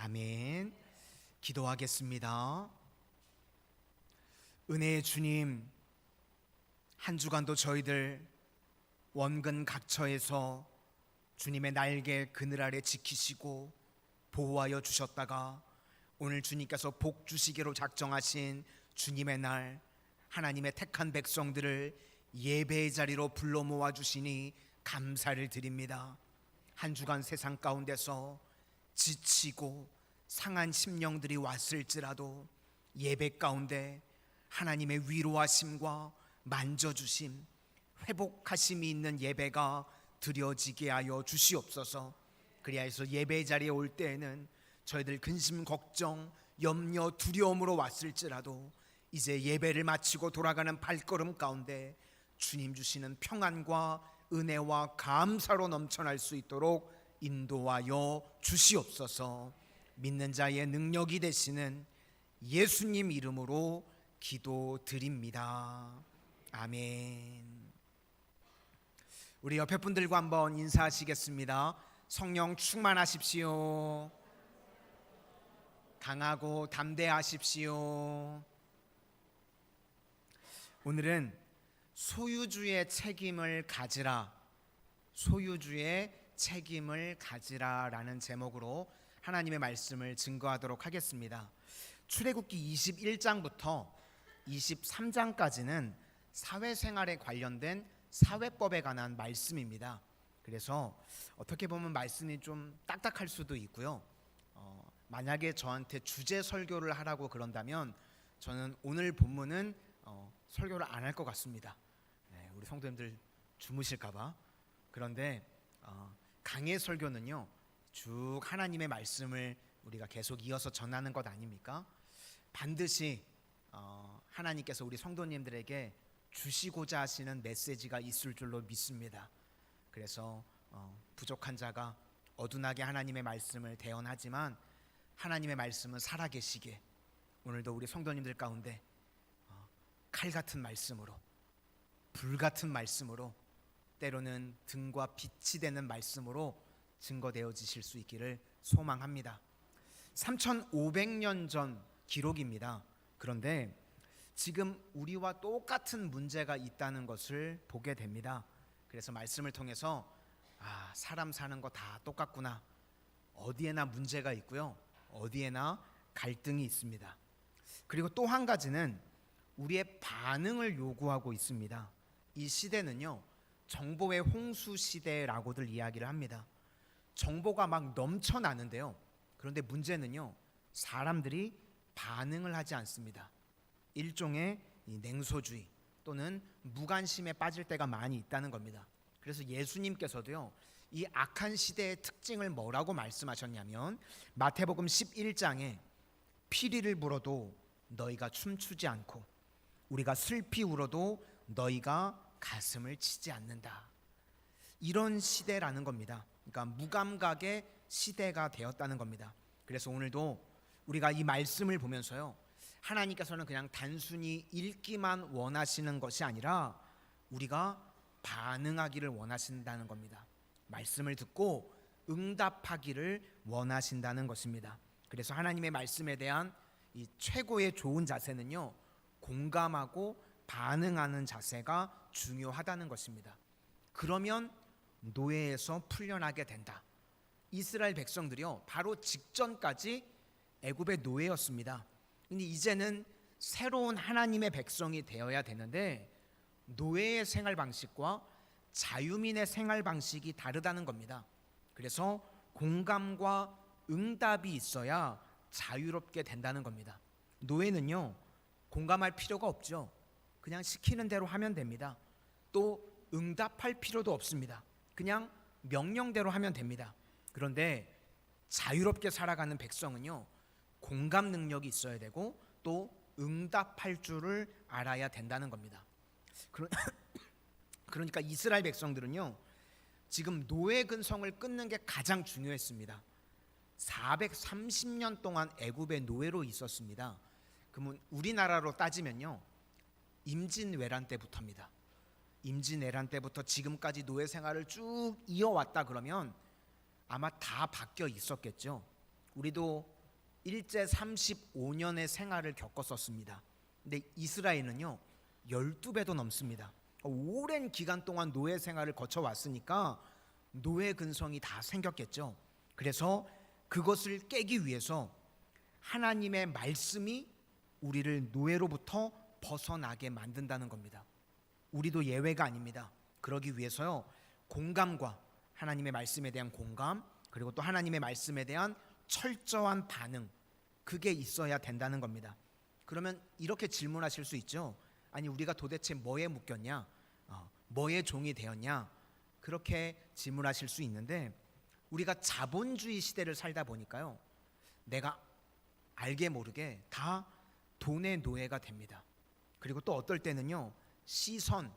아멘. 기도하겠습니다. 은혜의 주님, 한 주간도 저희들 원근 각처에서 주님의 날개 그늘 아래 지키시고 보호하여 주셨다가 오늘 주님께서 복 주시기로 작정하신 주님의 날, 하나님의 택한 백성들을 예배의 자리로 불러 모아 주시니 감사를 드립니다. 한 주간 세상 가운데서 지치고 상한 심령들이 왔을지라도 예배 가운데 하나님의 위로하심과 만져주심, 회복하심이 있는 예배가 드려지게 하여 주시옵소서. 그리하여서 예배 자리에 올 때에는 저희들 근심, 걱정, 염려, 두려움으로 왔을지라도 이제 예배를 마치고 돌아가는 발걸음 가운데 주님 주시는 평안과 은혜와 감사로 넘쳐날 수 있도록 인도하여 주시옵소서. 믿는 자의 능력이 되시는 예수님 이름으로 기도드립니다. 아멘. 우리 옆에 분들과 한번 인사하시겠습니다. 성령 충만하십시오. 강하고 담대하십시오. 오늘은 소유주의 책임을 가지라, 소유주의 책임을 가지라라는 제목으로 하나님의 말씀을 증거하도록 하겠습니다. 출애굽기 21장부터 23장까지는 사회생활에 관련된 사회법에 관한 말씀입니다. 그래서 어떻게 보면 말씀이 좀 딱딱할 수도 있고요. 만약에 저한테 주제 설교를 하라고 그런다면 저는 오늘 본문은 설교를 안 할 것 같습니다. 우리 성도님들 주무실까봐. 그런데 강의 설교는요, 쭉 하나님의 말씀을 우리가 계속 이어서 전하는 것 아닙니까? 반드시 하나님께서 우리 성도님들에게 주시고자 하시는 메시지가 있을 줄로 믿습니다. 그래서 부족한 자가 어둔하게 하나님의 말씀을 대언하지만 하나님의 말씀은 살아계시게 오늘도 우리 성도님들 가운데 칼 같은 말씀으로, 불 같은 말씀으로, 때로는 등과 빛이 되는 말씀으로 증거되어지실 수 있기를 소망합니다. 3500년 전 기록입니다. 그런데 지금 우리와 똑같은 문제가 있다는 것을 보게 됩니다. 그래서 말씀을 통해서 사람 사는 거 다 똑같구나, 어디에나 문제가 있고요, 어디에나 갈등이 있습니다. 그리고 또 한 가지는 우리의 반응을 요구하고 있습니다. 이 시대는요, 정보의 홍수 시대라고들 이야기를 합니다. 정보가 막 넘쳐나는데요, 그런데 문제는요, 사람들이 반응을 하지 않습니다. 일종의 냉소주의 또는 무관심에 빠질 때가 많이 있다는 겁니다. 그래서 예수님께서도요, 이 악한 시대의 특징을 뭐라고 말씀하셨냐면 마태복음 11장에 피리를 불어도 너희가 춤추지 않고 우리가 슬피 울어도 너희가 가슴을 치지 않는다. 이런 시대라는 겁니다. 그러니까 무감각의 시대가 되었다는 겁니다. 그래서 오늘도 우리가 이 말씀을 보면서요, 하나님께서는 그냥 단순히 읽기만 원하시는 것이 아니라 우리가 반응하기를 원하신다는 겁니다. 말씀을 듣고 응답하기를 원하신다는 것입니다. 그래서 하나님의 말씀에 대한 이 최고의 좋은 자세는요, 공감하고 반응하는 자세가 중요하다는 것입니다. 그러면 노예에서 풀려나게 된다. 이스라엘 백성들이요, 바로 직전까지 애굽의 노예였습니다. 근데 이제는 새로운 하나님의 백성이 되어야 되는데 노예의 생활 방식과 자유민의 생활 방식이 다르다는 겁니다. 그래서 공감과 응답이 있어야 자유롭게 된다는 겁니다. 노예는요, 공감할 필요가 없죠. 그냥 시키는 대로 하면 됩니다. 또 응답할 필요도 없습니다. 그냥 명령대로 하면 됩니다. 그런데 자유롭게 살아가는 백성은요, 공감 능력이 있어야 되고 또 응답할 줄을 알아야 된다는 겁니다. 그러니까 이스라엘 백성들은요, 지금 노예 근성을 끊는 게 가장 중요했습니다. 430년 동안 애굽의 노예로 있었습니다. 그러면 우리나라로 따지면요, 임진왜란 때부터입니다. 임진왜란 때부터 지금까지 노예 생활을 쭉 이어왔다 그러면 아마 다 바뀌어 있었겠죠. 우리도 일제 35년의 생활을 겪었었습니다. 근데 이스라엘은요 12배도 넘습니다. 오랜 기간 동안 노예 생활을 거쳐왔으니까 노예 근성이 다 생겼겠죠. 그래서 그것을 깨기 위해서 하나님의 말씀이 우리를 노예로부터 벗어나게 만든다는 겁니다. 우리도 예외가 아닙니다. 그러기 위해서요 공감과 하나님의 말씀에 대한 공감, 그리고 또 하나님의 말씀에 대한 철저한 반응, 그게 있어야 된다는 겁니다. 그러면 이렇게 질문하실 수 있죠. 아니 우리가 도대체 뭐에 묶였냐, 뭐의 종이 되었냐, 그렇게 질문하실 수 있는데, 우리가 자본주의 시대를 살다 보니까요 내가 알게 모르게 다 돈의 노예가 됩니다. 그리고 또 어떨 때는요 시선,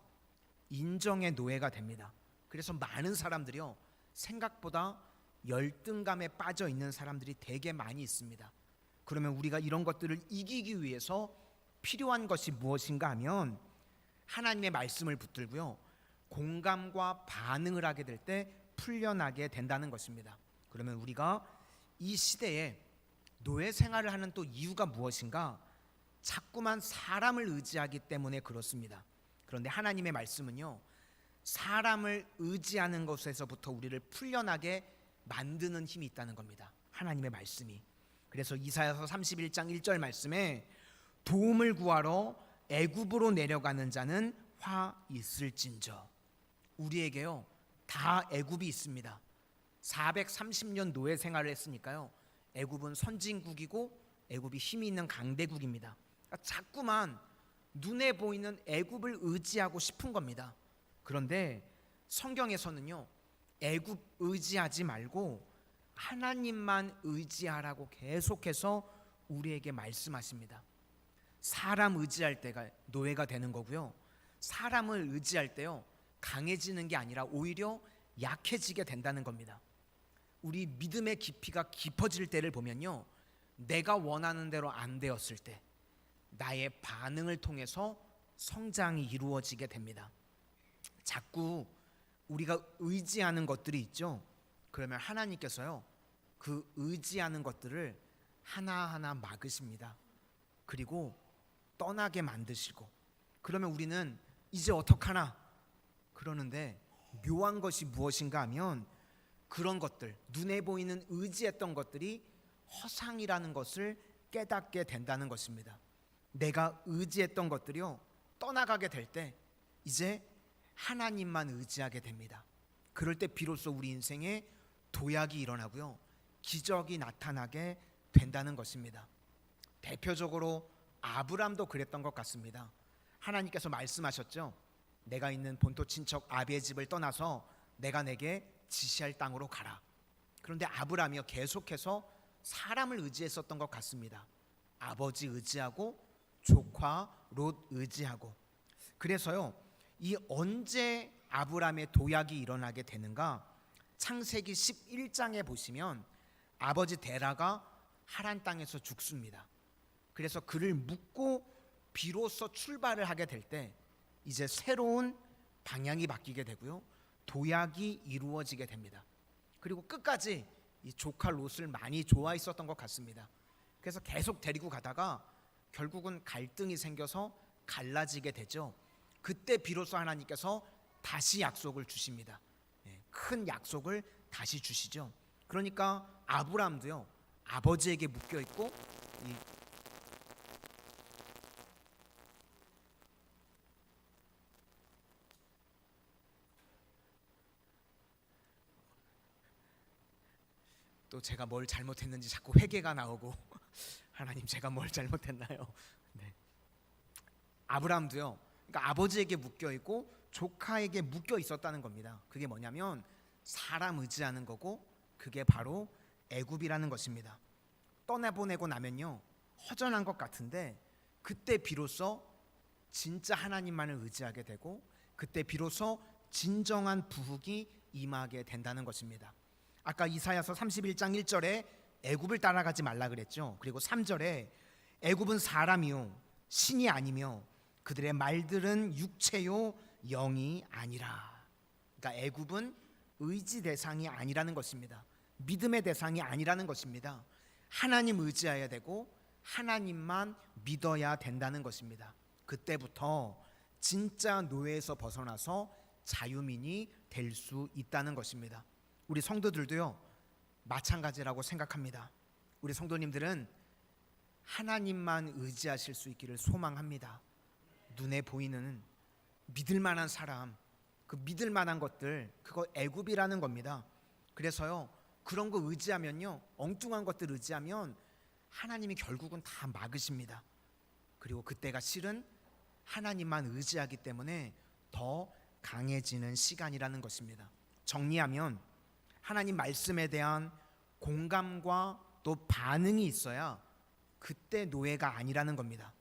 인정의 노예가 됩니다. 그래서 많은 사람들이요 생각보다 열등감에 빠져 있는 사람들이 되게 많이 있습니다. 그러면 우리가 이런 것들을 이기기 위해서 필요한 것이 무엇인가 하면 하나님의 말씀을 붙들고요 공감과 반응을 하게 될 때 풀려나게 된다는 것입니다. 그러면 우리가 이 시대에 노예 생활을 하는 또 이유가 무엇인가? 자꾸만 사람을 의지하기 때문에 그렇습니다. 그런데 하나님의 말씀은요 사람을 의지하는 것에서부터 우리를 풀려나게 만드는 힘이 있다는 겁니다. 하나님의 말씀이. 그래서 이사야서 31장 1절 말씀에 도움을 구하러 애굽으로 내려가는 자는 화 있을진저. 우리에게요 다 애굽이 있습니다. 430년 노예 생활을 했으니까요 애굽은 선진국이고 애굽이 힘이 있는 강대국입니다. 그러니까 자꾸만 눈에 보이는 애굽을 의지하고 싶은 겁니다. 그런데 성경에서는요 애굽 의지하지 말고 하나님만 의지하라고 계속해서 우리에게 말씀하십니다. 사람 의지할 때가 노예가 되는 거고요 사람을 의지할 때요 강해지는 게 아니라 오히려 약해지게 된다는 겁니다. 우리 믿음의 깊이가 깊어질 때를 보면요 내가 원하는 대로 안 되었을 때 나의 반응을 통해서 성장이 이루어지게 됩니다. 자꾸 우리가 의지하는 것들이 있죠. 그러면 하나님께서요 그 의지하는 것들을 하나하나 막으십니다. 그리고 떠나게 만드시고, 그러면 우리는 이제 어떡하나 그러는데, 묘한 것이 무엇인가 하면 그런 것들, 눈에 보이는 의지했던 것들이 허상이라는 것을 깨닫게 된다는 것입니다. 내가 의지했던 것들이요 떠나가게 될 때 이제 하나님만 의지하게 됩니다. 그럴 때 비로소 우리 인생에 도약이 일어나고요 기적이 나타나게 된다는 것입니다. 대표적으로 아브람도 그랬던 것 같습니다. 하나님께서 말씀하셨죠. 내가 있는 본토 친척 아비의 집을 떠나서 내가 내게 지시할 땅으로 가라. 그런데 아브람이요 계속해서 사람을 의지했었던 것 같습니다. 아버지 의지하고 조카 롯 의지하고. 그래서요 이 언제 아브람의 도약이 일어나게 되는가? 창세기 11장에 보시면 아버지 데라가 하란 땅에서 죽습니다. 그래서 그를 묻고 비로소 출발을 하게 될 때 이제 새로운 방향이 바뀌게 되고요 도약이 이루어지게 됩니다. 그리고 끝까지 이 조카 롯을 많이 좋아했었던 것 같습니다. 그래서 계속 데리고 가다가 결국은 갈등이 생겨서 갈라지게 되죠. 그때 비로소 하나님께서 다시 약속을 주십니다. 큰 약속을 다시 주시죠. 그러니까 아브람도요 아버지에게 묶여 있고 또 제가 뭘 잘못했는지 자꾸 회개가 나오고 하나님 제가 뭘 잘못했나요? 네. 아브람도요 그러니까 아버지에게 묶여 있고 조카에게 묶여 있었다는 겁니다. 그게 뭐냐면 사람 의지하는 거고 그게 바로 애굽이라는 것입니다. 떠나보내고 나면요 허전한 것 같은데 그때 비로소 진짜 하나님만을 의지하게 되고 그때 비로소 진정한 부흥이 임하게 된다는 것입니다. 아까 이사야서 31장 1절에 애굽을 따라가지 말라 그랬죠. 그리고 3절에 애굽은 사람이요 신이 아니며 그들의 말들은 육체요 영이 아니라. 그러니까 애굽은 의지 대상이 아니라는 것입니다. 믿음의 대상이 아니라는 것입니다. 하나님 의지해야 되고 하나님만 믿어야 된다는 것입니다. 그때부터 진짜 노예에서 벗어나서 자유민이 될 수 있다는 것입니다. 우리 성도들도요 마찬가지라고 생각합니다. 우리 성도님들은 하나님만 의지하실 수 있기를 소망합니다. 눈에 보이는 믿을 만한 사람, 그 믿을 만한 것들, 그거 애굽이라는 겁니다. 그래서요 그런 거 의지하면요, 엉뚱한 것들 의지하면 하나님이 결국은 다 막으십니다. 그리고 그때가 실은 하나님만 의지하기 때문에 더 강해지는 시간이라는 것입니다. 정리하면 하나님 말씀에 대한 공감과 또 반응이 있어야 그때 노예가 아니라는 겁니다.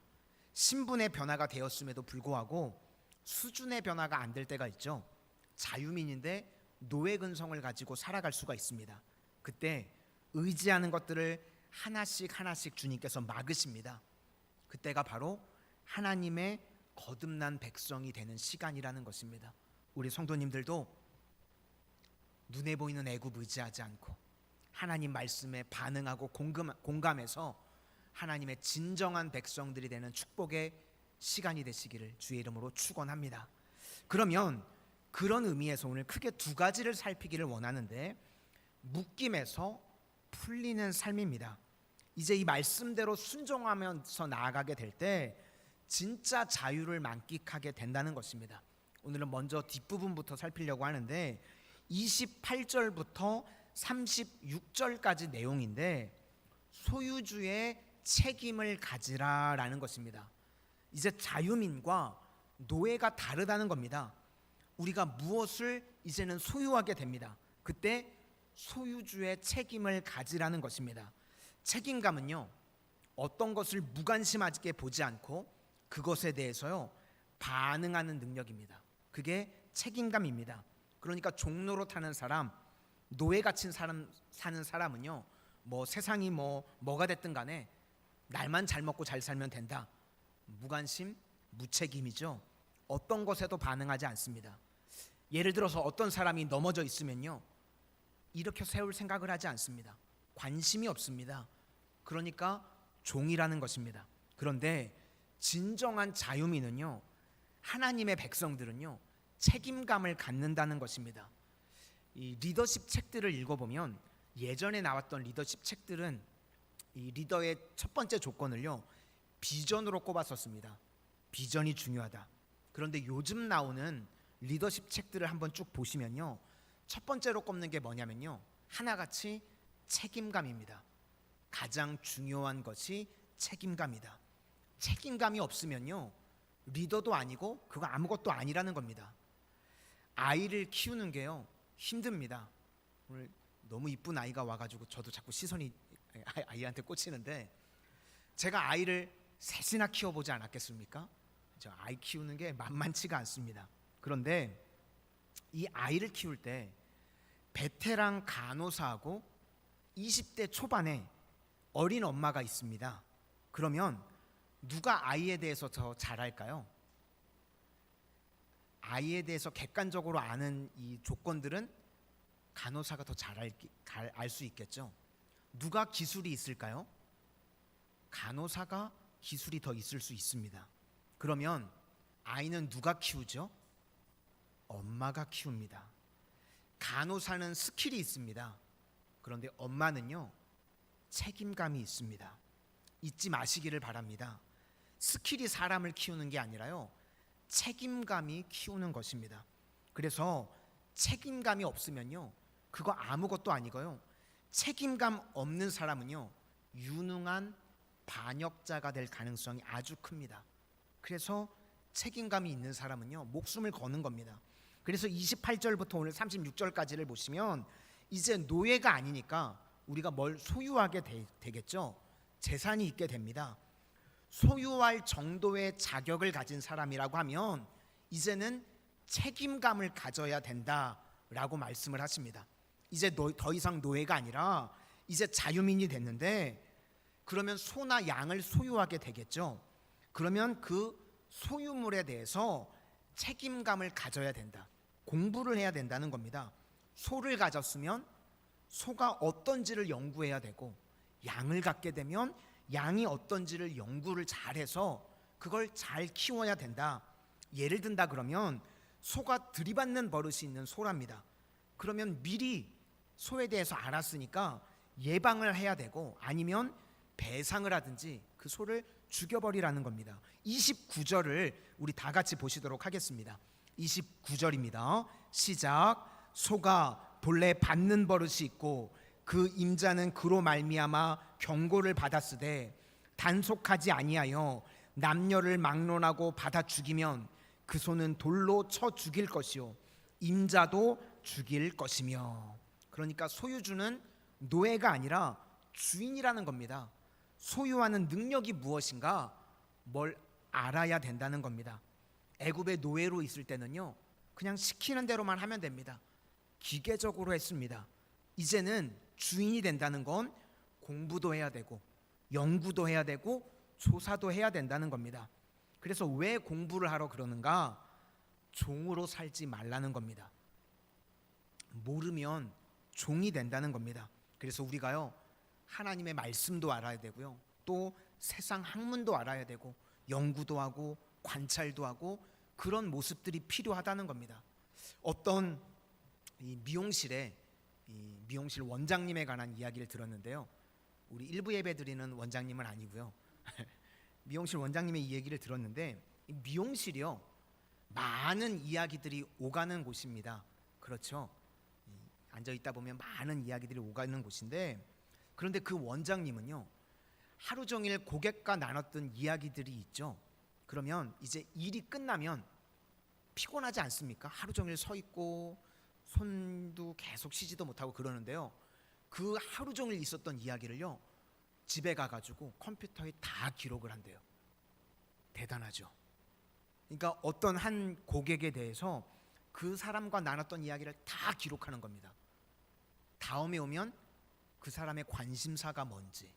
신분의 변화가 되었음에도 불구하고 수준의 변화가 안 될 때가 있죠. 자유민인데 노예 근성을 가지고 살아갈 수가 있습니다. 그때 의지하는 것들을 하나씩 하나씩 주님께서 막으십니다. 그때가 바로 하나님의 거듭난 백성이 되는 시간이라는 것입니다. 우리 성도님들도 눈에 보이는 애굽 의지하지 않고 하나님 말씀에 반응하고 공감해서 하나님의 진정한 백성들이 되는 축복의 시간이 되시기를 주의 이름으로 축원합니다. 그러면 그런 의미에서 오늘 크게 두 가지를 살피기를 원하는데, 묶임에서 풀리는 삶입니다. 이제 이 말씀대로 순종하면서 나아가게 될 때 진짜 자유를 만끽하게 된다는 것입니다. 오늘은 먼저 뒷부분부터 살피려고 하는데 28절부터 36절까지 내용인데, 소유주의 책임을 가지라라는 것입니다. 이제 자유민과 노예가 다르다는 겁니다. 우리가 무엇을 이제는 소유하게 됩니다. 그때 소유주의 책임을 가지라는 것입니다. 책임감은요, 어떤 것을 무관심하게 보지 않고 그것에 대해서요 반응하는 능력입니다. 그게 책임감입니다. 그러니까 종로로 타는 사람, 노예같이 사는 사람은요, 뭐 세상이 뭐가 됐든 간에 날만 잘 먹고 잘 살면 된다. 무관심, 무책임이죠. 어떤 것에도 반응하지 않습니다. 예를 들어서 어떤 사람이 넘어져 있으면요, 일으켜 세울 생각을 하지 않습니다. 관심이 없습니다. 그러니까 종이라는 것입니다. 그런데 진정한 자유민은요, 하나님의 백성들은요 책임감을 갖는다는 것입니다. 이 리더십 책들을 읽어보면 예전에 나왔던 리더십 책들은 이 리더의 첫 번째 조건을요 비전으로 꼽았었습니다. 비전이 중요하다. 그런데 요즘 나오는 리더십 책들을 한번 쭉 보시면요, 첫 번째로 꼽는 게 뭐냐면요, 하나같이 책임감입니다. 가장 중요한 것이 책임감이다. 책임감이 없으면요 리더도 아니고 그거 아무것도 아니라는 겁니다. 아이를 키우는 게요 힘듭니다. 오늘 너무 이쁜 아이가 와가지고 저도 자꾸 시선이 아이한테 꽂히는데, 제가 아이를 셋이나 키워보지 않았겠습니까? 저 아이 키우는 게 만만치가 않습니다. 그런데 이 아이를 키울 때 베테랑 간호사하고 20대 초반에 어린 엄마가 있습니다. 그러면 누가 아이에 대해서 더 잘 알까요? 아이에 대해서 객관적으로 아는 이 조건들은 간호사가 더 잘 알 수 있겠죠. 누가 기술이 있을까요? 간호사가 기술이 더 있을 수 있습니다. 그러면 아이는 누가 키우죠? 엄마가 키웁니다. 간호사는 스킬이 있습니다. 그런데 엄마는요 책임감이 있습니다. 잊지 마시기를 바랍니다. 스킬이 사람을 키우는 게 아니라요 책임감이 키우는 것입니다. 그래서 책임감이 없으면요 그거 아무것도 아니고요, 책임감 없는 사람은요 유능한 반역자가 될 가능성이 아주 큽니다. 그래서 책임감이 있는 사람은요 목숨을 거는 겁니다. 그래서 28절부터 오늘 36절까지를 보시면 이제 노예가 아니니까 우리가 뭘 소유하게 되겠죠. 재산이 있게 됩니다. 소유할 정도의 자격을 가진 사람이라고 하면 이제는 책임감을 가져야 된다라고 말씀을 하십니다. 이제 더 이상 노예가 아니라 이제 자유민이 됐는데, 그러면 소나 양을 소유하게 되겠죠. 그러면 그 소유물에 대해서 책임감을 가져야 된다. 공부를 해야 된다는 겁니다. 소를 가졌으면 소가 어떤지를 연구해야 되고, 양을 갖게 되면 양이 어떤지를 연구를 잘해서 그걸 잘 키워야 된다. 예를 든다 그러면 소가 들이받는 버릇이 있는 소랍니다. 그러면 미리 소에 대해서 알았으니까 예방을 해야 되고, 아니면 배상을 하든지 그 소를 죽여버리라는 겁니다. 29절을 우리 다 같이 보시도록 하겠습니다. 29절입니다. 시작. 소가 본래 받는 버릇이 있고 그 임자는 그로 말미암아 경고를 받았으되 단속하지 아니하여 남녀를 막론하고 받아 죽이면 그 소는 돌로 쳐 죽일 것이요 임자도 죽일 것이며. 그러니까 소유주는 노예가 아니라 주인이라는 겁니다. 소유하는 능력이 무엇인가 뭘 알아야 된다는 겁니다. 애굽의 노예로 있을 때는요, 그냥 시키는 대로만 하면 됩니다. 기계적으로 했습니다. 이제는 주인이 된다는 건 공부도 해야 되고 연구도 해야 되고 조사도 해야 된다는 겁니다. 그래서 왜 공부를 하러 그러는가? 종으로 살지 말라는 겁니다. 모르면 종이 된다는 겁니다. 그래서 우리가요, 하나님의 말씀도 알아야 되고요, 또 세상 학문도 알아야 되고 연구도 하고 관찰도 하고 그런 모습들이 필요하다는 겁니다. 어떤 미용실 원장님에 관한 이야기를 들었는데요. 우리 일부 예배 드리는 원장님은 아니고요. 미용실 원장님의 이 얘기를 들었는데, 이 미용실이요, 많은 이야기들이 오가는 곳입니다. 그렇죠? 앉아 있다 보면 많은 이야기들이 오가는 곳인데, 그런데 그 원장님은요, 하루 종일 고객과 나눴던 이야기들이 있죠. 그러면 이제 일이 끝나면 피곤하지 않습니까? 하루 종일 서 있고 손도 계속 쉬지도 못하고 그러는데요, 그 하루 종일 있었던 이야기를요, 집에 가가지고 컴퓨터에 다 기록을 한대요. 대단하죠. 그러니까 어떤 한 고객에 대해서 그 사람과 나눴던 이야기를 다 기록하는 겁니다. 다음에 오면 그 사람의 관심사가 뭔지,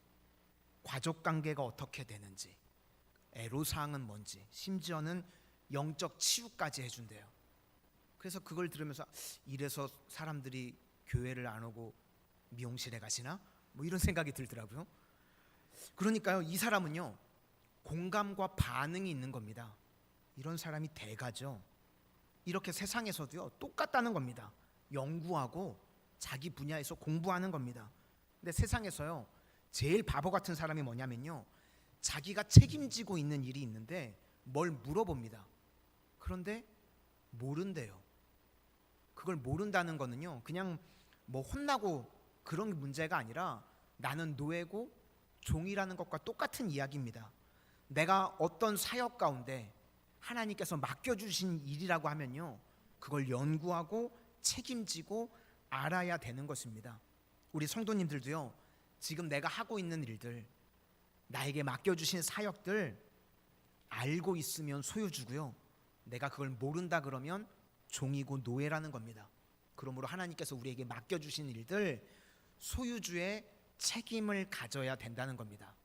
가족관계가 어떻게 되는지, 애로사항은 뭔지, 심지어는 영적 치유까지 해준대요. 그래서 그걸 들으면서 이래서 사람들이 교회를 안 오고 미용실에 가시나? 뭐 이런 생각이 들더라고요. 그러니까요, 이 사람은요, 공감과 반응이 있는 겁니다. 이런 사람이 대가죠. 이렇게 세상에서도요, 똑같다는 겁니다. 연구하고 자기 분야에서 공부하는 겁니다. 근데 세상에서요, 제일 바보 같은 사람이 뭐냐면요, 자기가 책임지고 있는 일이 있는데 뭘 물어봅니다. 그런데 모른대요. 그걸 모른다는 거는요, 그냥 뭐 혼나고 그런 문제가 아니라 나는 노예고 종이라는 것과 똑같은 이야기입니다. 내가 어떤 사역 가운데 하나님께서 맡겨주신 일이라고 하면요, 그걸 연구하고 책임지고 알아야 되는 것입니다. 우리 성도님들도요, 지금 내가 하고 있는 일들, 나에게 맡겨주신 사역들 알고 있으면 소유주고요, 내가 그걸 모른다 그러면 종이고 노예라는 겁니다. 그러므로 하나님께서 우리에게 맡겨주신 일들 소유주의 책임을 가져야 된다는 겁니다.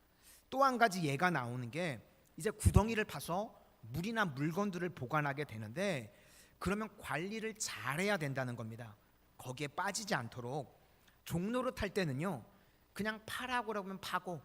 또 한 가지 예가 나오는 게, 이제 구덩이를 파서 물이나 물건들을 보관하게 되는데, 그러면 관리를 잘해야 된다는 겁니다. 거기에 빠지지 않도록. 종노릇 할 때는요, 그냥 파라고 하면 파고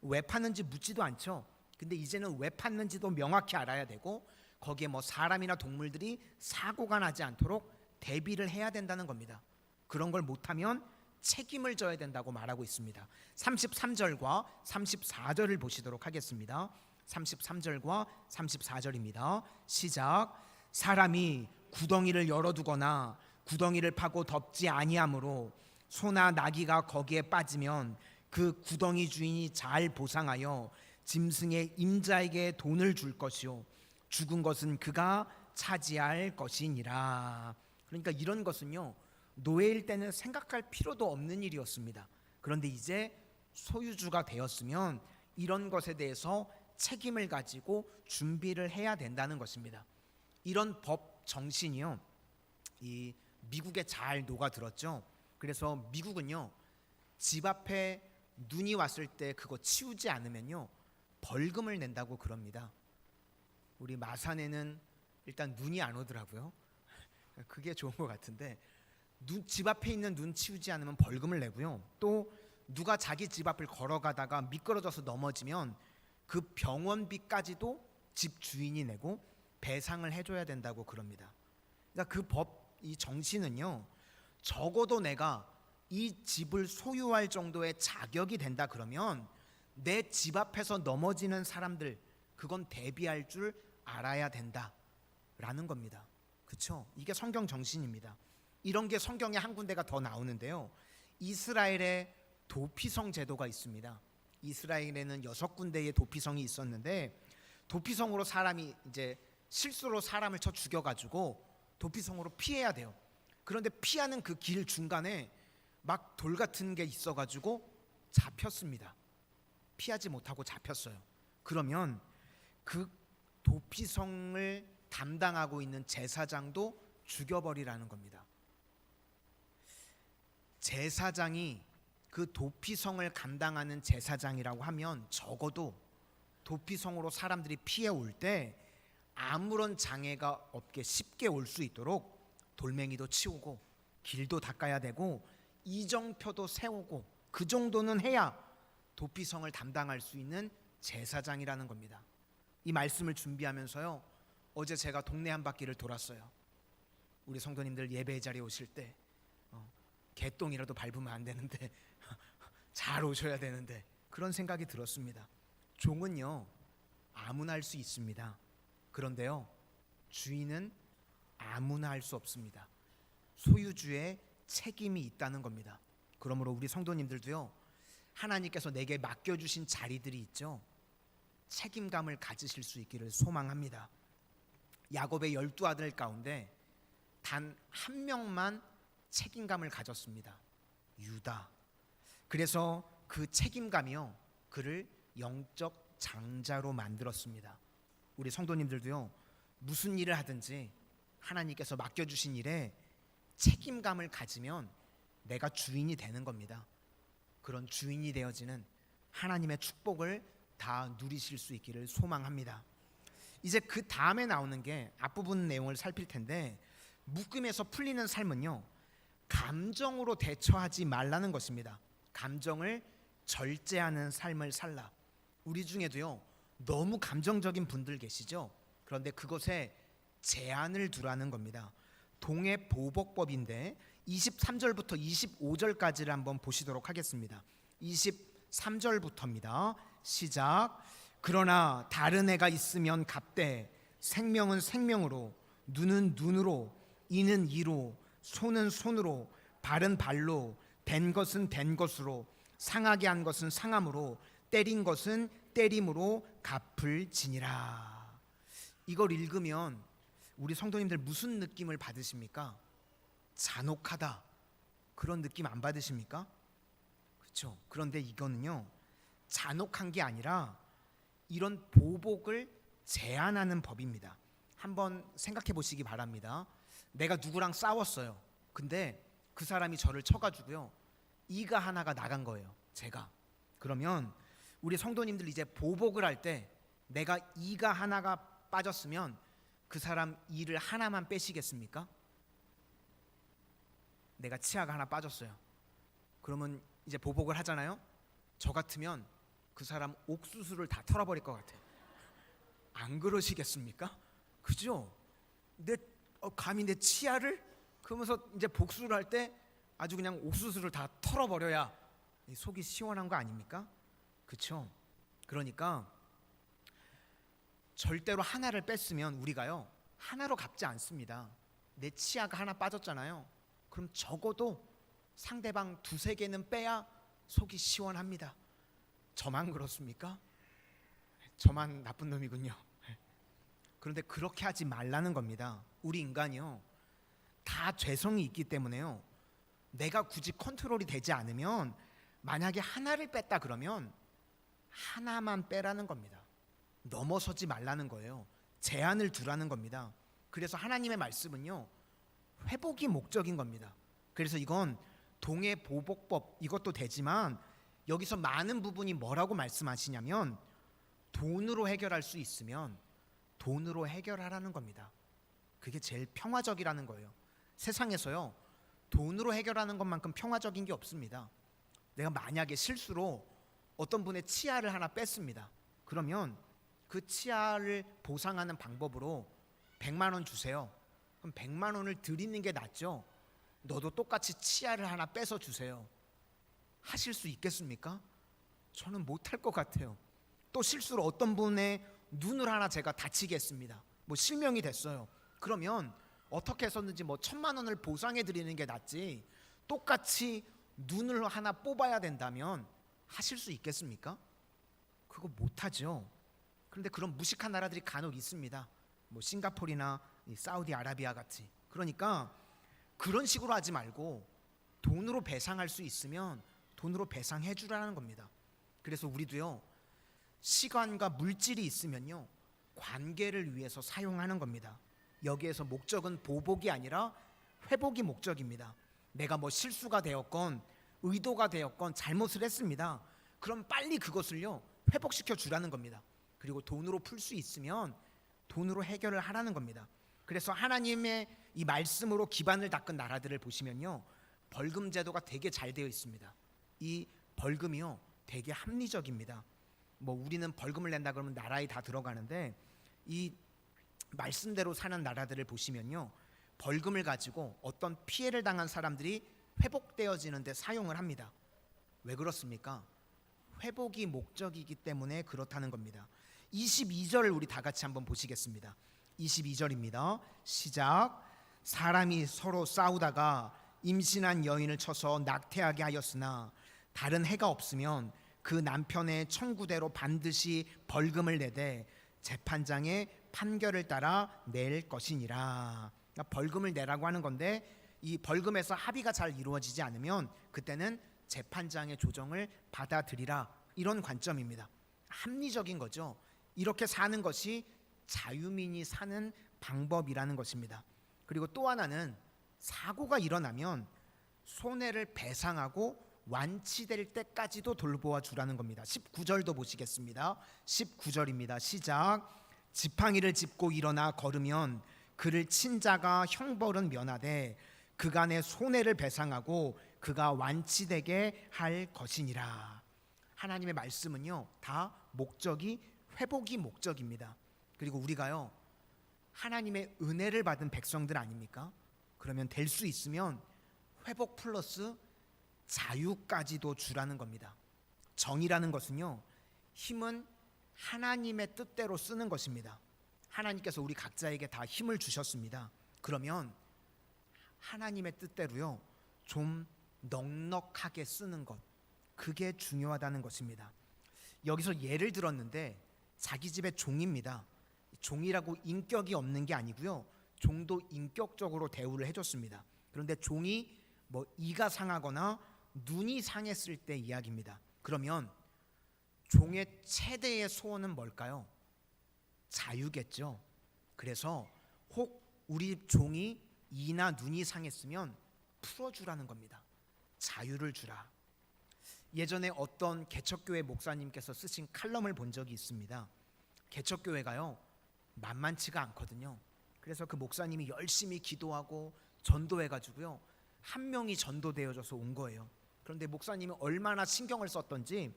왜 파는지 묻지도 않죠. 근데 이제는 왜 팠는지도 명확히 알아야 되고, 거기에 뭐 사람이나 동물들이 사고가 나지 않도록 대비를 해야 된다는 겁니다. 그런 걸 못하면 책임을 져야 된다고 말하고 있습니다. 33절과 34절을 보시도록 하겠습니다. 33절과 34절입니다. 시작. 사람이 구덩이를 열어두거나 구덩이를 파고 덮지 아니하므로 소나 나귀가 거기에 빠지면 그 구덩이 주인이 잘 보상하여 짐승의 임자에게 돈을 줄 것이요 죽은 것은 그가 차지할 것이니라. 그러니까 이런 것은요, 노예일 때는 생각할 필요도 없는 일이었습니다. 그런데 이제 소유주가 되었으면 이런 것에 대해서 책임을 가지고 준비를 해야 된다는 것입니다. 이런 법 정신이요, 이 미국에 잘 녹아들었죠. 그래서 미국은요, 집 앞에 눈이 왔을 때 그거 치우지 않으면요, 벌금을 낸다고 그럽니다. 우리 마산에는 일단 눈이 안 오더라고요. 그게 좋은 것 같은데, 집 앞에 있는 눈 치우지 않으면 벌금을 내고요, 또 누가 자기 집 앞을 걸어가다가 미끄러져서 넘어지면 그 병원비까지도 집 주인이 내고 배상을 해줘야 된다고 그럽니다. 그러니까 그 법, 이 정신은요, 적어도 내가 이 집을 소유할 정도의 자격이 된다 그러면 내 집 앞에서 넘어지는 사람들, 그건 대비할 줄 알아야 된다라는 겁니다. 그렇죠? 이게 성경 정신입니다. 이런 게 성경에 한 군데가 더 나오는데요. 이스라엘의 도피성 제도가 있습니다. 이스라엘에는 6군데의 도피성이 있었는데, 도피성으로 사람이 이제 실수로 사람을 쳐 죽여가지고 도피성으로 피해야 돼요. 그런데 피하는 그 길 중간에 막 돌 같은 게 있어가지고 잡혔습니다. 피하지 못하고 잡혔어요. 그러면 그 도피성을 담당하고 있는 제사장도 죽여버리라는 겁니다. 제사장이 그 도피성을 감당하는 제사장이라고 하면 적어도 도피성으로 사람들이 피해 올 때 아무런 장애가 없게 쉽게 올 수 있도록 돌멩이도 치우고 길도 닦아야 되고 이정표도 세우고 그 정도는 해야 도피성을 담당할 수 있는 제사장이라는 겁니다. 이 말씀을 준비하면서요, 어제 제가 동네 한 바퀴를 돌았어요. 우리 성도님들 예배 자리에 오실 때 개똥이라도 밟으면 안 되는데 잘 오셔야 되는데 그런 생각이 들었습니다. 종은요 아무나 할 수 있습니다. 그런데요 주인은 아무나 할 수 없습니다. 소유주의 책임이 있다는 겁니다. 그러므로 우리 성도님들도요, 하나님께서 내게 맡겨주신 자리들이 있죠. 책임감을 가지실 수 있기를 소망합니다. 야곱의 12아들 가운데 단 한 명만 책임감을 가졌습니다. 유다. 그래서 그 책임감이요, 그를 영적 장자로 만들었습니다. 우리 성도님들도요, 무슨 일을 하든지 하나님께서 맡겨주신 일에 책임감을 가지면 내가 주인이 되는 겁니다. 그런 주인이 되어지는 하나님의 축복을 다 누리실 수 있기를 소망합니다. 이제 그 다음에 나오는 게 앞부분 내용을 살필 텐데, 묶임에서 풀리는 삶은요, 감정으로 대처하지 말라는 것입니다. 감정을 절제하는 삶을 살라. 우리 중에도요 너무 감정적인 분들 계시죠. 그런데 그것에 제한을 두라는 겁니다. 동해 보복법인데 23절부터 25절까지를 한번 보시도록 하겠습니다. 23절부터입니다. 시작. 그러나 다른 애가 있으면 갑되 생명은 생명으로, 눈은 눈으로, 이는 이로, 손은 손으로, 발은 발로, 된 것은 된 것으로, 상하게 한 것은 상함으로, 때린 것은 때림으로 갚을 지니라. 이걸 읽으면 우리 성도님들 무슨 느낌을 받으십니까? 잔혹하다, 그런 느낌 안 받으십니까? 그렇죠. 그런데 이거는요 잔혹한 게 아니라 이런 보복을 제한하는 법입니다. 한번 생각해 보시기 바랍니다. 내가 누구랑 싸웠어요. 근데 그 사람이 저를 쳐가지고요 이가 하나가 나간 거예요. 제가. 그러면 우리 성도님들 이제 보복을 할 때 내가 이가 하나가 빠졌으면 그 사람 이를 하나만 빼시겠습니까? 내가 치아가 하나 빠졌어요. 그러면 이제 보복을 하잖아요. 저 같으면 그 사람 옥수수를 다 털어버릴 것 같아요. 안 그러시겠습니까? 그죠? 감히 내 치아를? 그러면서 이제 복수를 할 때 아주 그냥 옥수수를 다 털어버려야 속이 시원한 거 아닙니까? 그렇죠? 그러니까 절대로 하나를 뺐으면 우리가요 하나로 갚지 않습니다. 내 치아가 하나 빠졌잖아요. 그럼 적어도 상대방 두세 개는 빼야 속이 시원합니다. 저만 그렇습니까? 저만 나쁜 놈이군요. 그런데 그렇게 하지 말라는 겁니다. 우리 인간이요 다 죄성이 있기 때문에요, 내가 굳이 컨트롤이 되지 않으면 만약에 하나를 뺐다 그러면 하나만 빼라는 겁니다. 넘어서지 말라는 거예요. 제한을 두라는 겁니다. 그래서 하나님의 말씀은요 회복이 목적인 겁니다. 그래서 이건 동해보복법, 이것도 되지만 여기서 많은 부분이 뭐라고 말씀하시냐면 돈으로 해결할 수 있으면 돈으로 해결하라는 겁니다. 그게 제일 평화적이라는 거예요. 세상에서요 돈으로 해결하는 것만큼 평화적인 게 없습니다. 내가 만약에 실수로 어떤 분의 치아를 하나 뺐습니다. 그러면 그 치아를 보상하는 방법으로 100만 원 주세요. 그럼 100만 원을 드리는 게 낫죠. 너도 똑같이 치아를 하나 빼서 주세요. 하실 수 있겠습니까? 저는 못할 것 같아요. 또 실수로 어떤 분의 눈을 하나 제가 다치게 했습니다. 뭐 실명이 됐어요. 그러면 어떻게 해서든지 뭐 1,000만 원을 보상해 드리는 게 낫지, 똑같이 눈을 하나 뽑아야 된다면 하실 수 있겠습니까? 그거 못하죠. 그런데 그런 무식한 나라들이 간혹 있습니다. 뭐 싱가포르나 사우디아라비아 같이. 그러니까 그런 식으로 하지 말고 돈으로 배상할 수 있으면 돈으로 배상해 주라는 겁니다. 그래서 우리도요, 시간과 물질이 있으면요, 관계를 위해서 사용하는 겁니다. 여기에서 목적은 보복이 아니라 회복이 목적입니다. 내가 뭐 실수가 되었건 의도가 되었건 잘못을 했습니다. 그럼 빨리 그것을요, 회복시켜 주라는 겁니다. 그리고 돈으로 풀 수 있으면 돈으로 해결을 하라는 겁니다. 그래서 하나님의 이 말씀으로 기반을 닦은 나라들을 보시면요, 벌금 제도가 되게 잘 되어 있습니다. 이 벌금이요, 되게 합리적입니다. 뭐 우리는 벌금을 낸다 그러면 나라에 다 들어가는데, 이 말씀대로 사는 나라들을 보시면요, 벌금을 가지고 어떤 피해를 당한 사람들이 회복되어지는 데 사용을 합니다. 왜 그렇습니까? 회복이 목적이기 때문에 그렇다는 겁니다. 22절을 우리 다 같이 한번 보시겠습니다. 22절입니다. 시작. 사람이 서로 싸우다가 임신한 여인을 쳐서 낙태하게 하였으나 다른 해가 없으면 그 남편의 청구대로 반드시 벌금을 내되 재판장의 판결을 따라 낼 것이니라. 그러니까 벌금을 내라고 하는 건데, 이 벌금에서 합의가 잘 이루어지지 않으면 그때는 재판장의 조정을 받아들이라, 이런 관점입니다. 합리적인 거죠. 이렇게 사는 것이 자유민이 사는 방법이라는 것입니다. 그리고 또 하나는 사고가 일어나면 손해를 배상하고 완치될 때까지도 돌보아 주라는 겁니다. 19절도 보시겠습니다. 19절입니다. 시작. 지팡이를 짚고 일어나 걸으면 그를 친 자가 형벌은 면하되 그간의 손해를 배상하고 그가 완치되게 할 것이니라. 하나님의 말씀은요, 다 목적이 회복이 목적입니다. 그리고 우리가요, 하나님의 은혜를 받은 백성들 아닙니까? 그러면 될 수 있으면 회복 플러스 자유까지도 주라는 겁니다. 정의라는 것은요, 힘은 하나님의 뜻대로 쓰는 것입니다. 하나님께서 우리 각자에게 다 힘을 주셨습니다. 그러면 하나님의 뜻대로요, 좀 넉넉하게 쓰는 것, 그게 중요하다는 것입니다. 여기서 예를 들었는데 자기 집의 종입니다. 종이라고 인격이 없는 게 아니고요, 종도 인격적으로 대우를 해줬습니다. 그런데 종이 뭐 이가 상하거나 눈이 상했을 때 이야기입니다. 그러면 종의 최대의 소원은 뭘까요? 자유겠죠. 그래서 혹 우리 종이 이나 눈이 상했으면 풀어주라는 겁니다. 자유를 주라. 예전에 어떤 개척교회 목사님께서 쓰신 칼럼을 본 적이 있습니다. 개척교회가요, 만만치가 않거든요. 그래서 그 목사님이 열심히 기도하고 전도해가지고요, 한 명이 전도되어져서 온 거예요. 그런데 목사님이 얼마나 신경을 썼던지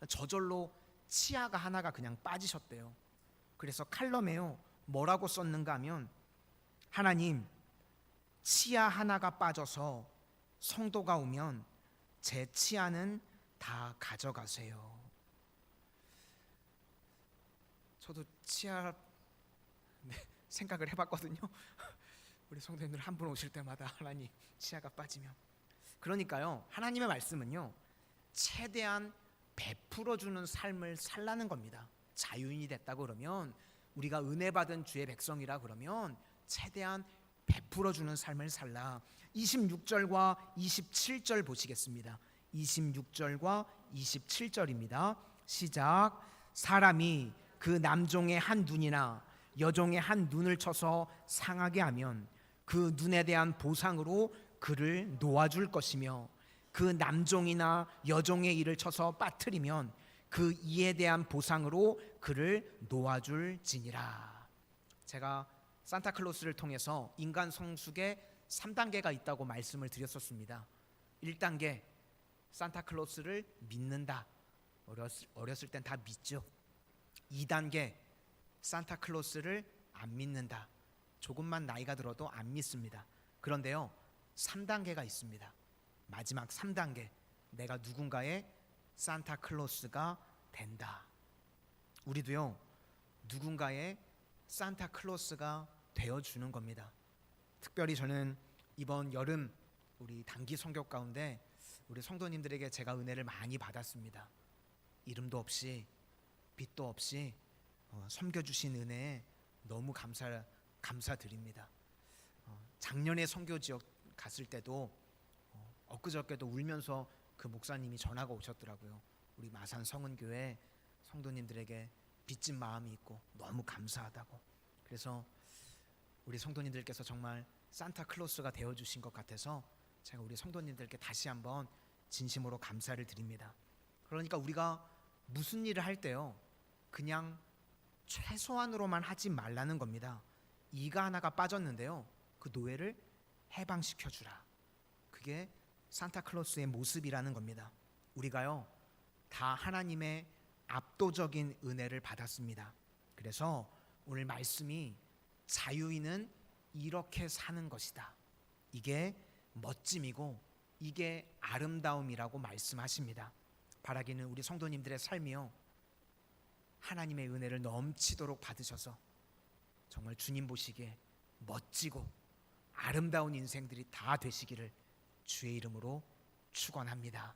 저절로 치아가 하나가 그냥 빠지셨대요. 그래서 칼럼에요, 뭐라고 썼는가 하면, 하나님, 치아 하나가 빠져서 성도가 오면 제 치아는 다 가져가세요. 저도 치아 생각을 해봤거든요. 우리 성도님들 한 분 오실 때마다 하나님, 치아가 빠지면. 그러니까요, 하나님의 말씀은요, 최대한 베풀어주는 삶을 살라는 겁니다. 자유인이 됐다 그러면, 우리가 은혜 받은 주의 백성이라 그러면 최대한 베풀어주는 삶을 살라. 26절과 27절 보시겠습니다. 26절과 27절입니다. 시작. 사람이 그 남종의 한 눈이나 여종의 한 눈을 쳐서 상하게 하면 그 눈에 대한 보상으로 그를 놓아줄 것이며, 그 남종이나 여종의 이를 쳐서 빠뜨리면 그 이에 대한 보상으로 그를 놓아줄지니라. 제가 산타클로스를 통해서 인간 성숙의 3단계가 있다고 말씀을 드렸었습니다. 1단계, 산타클로스를 믿는다. 어렸을 땐 다 믿죠. 2단계, 산타클로스를 안 믿는다. 조금만 나이가 들어도 안 믿습니다. 그런데요, 3단계가 있습니다. 마지막 3단계, 내가 누군가의 산타클로스가 된다. 우리도요, 누군가의 산타클로스가 되어주는 겁니다. 특별히 저는 이번 여름 우리 단기 선교 가운데 우리 성도님들에게 제가 은혜를 많이 받았습니다. 이름도 없이 빛도 없이 섬겨주신 은혜에 너무 감사드립니다. 작년에 선교 지역 갔을 때도 엊그저께도 울면서 그 목사님이 전화가 오셨더라고요. 우리 마산 성은교회 성도님들에게 빚진 마음이 있고 너무 감사하다고. 그래서 우리 성도님들께서 정말 산타클로스가 되어주신 것 같아서 제가 우리 성도님들께 다시 한번 진심으로 감사를 드립니다. 그러니까 우리가 무슨 일을 할 때요, 그냥 최소한으로만 하지 말라는 겁니다. 이가 하나가 빠졌는데요, 그 노예를 해방시켜주라. 그게 산타클로스의 모습이라는 겁니다. 우리가요, 다 하나님의 압도적인 은혜를 받았습니다. 그래서 오늘 말씀이 자유인은 이렇게 사는 것이다. 이게 멋짐이고 이게 아름다움이라고 말씀하십니다. 바라기는 우리 성도님들의 삶이요, 하나님의 은혜를 넘치도록 받으셔서 정말 주님 보시기에 멋지고 아름다운 인생들이 다 되시기를 주의 이름으로 축원합니다.